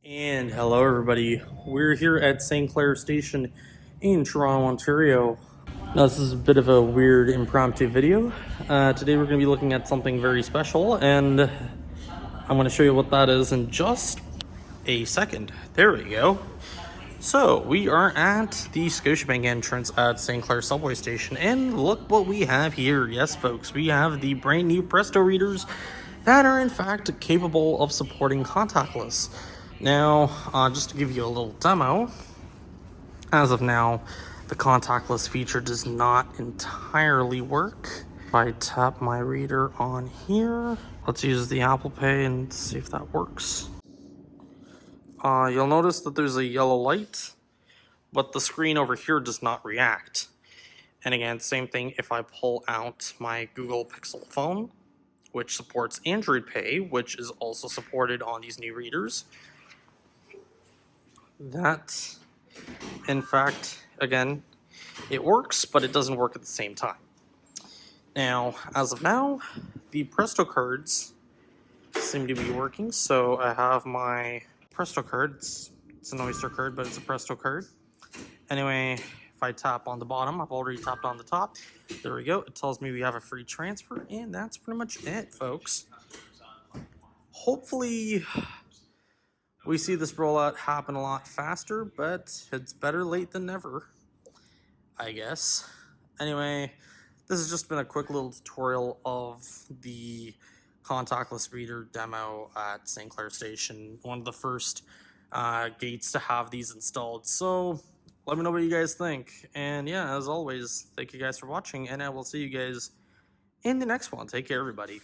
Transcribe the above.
And hello, everybody. We're here at St. Clair Station in Toronto, Ontario. Now, this is a bit of a weird impromptu video. Today, we're going to be looking at something very special, and I'm going to show you what that is in just a second. There we go. So, we are at the Scotiabank entrance at St. Clair subway station, and look what we have here. Yes, folks, we have the brand new PRESTO readers that are in fact capable of supporting contactless. Now, just to give you a little demo, as of now, the contactless feature does not entirely work. If I tap my reader on here, let's use the Apple Pay and see if that works. You'll notice that there's a yellow light, but the screen over here does not react. And again, same thing if I pull out my Google Pixel phone, which supports Android Pay, which is also supported on these new readers. That, in fact, again, it works, but it doesn't work at the same time. Now, as of now, the PRESTO cards seem to be working. So I have my PRESTO card. It's an Oyster card, but it's a PRESTO card. Anyway, if I tap on the bottom, I've already tapped on the top. There we go. It tells me we have a free transfer, and that's pretty much it, folks. Hopefully, we see this rollout happen a lot faster, but it's better late than never, I guess. Anyway, this has just been a quick little tutorial of the contactless reader demo at St. Clair Station, one of the first gates to have these installed. So let me know what you guys think. And yeah, as always, thank you guys for watching, and I will see you guys in the next one. Take care, everybody.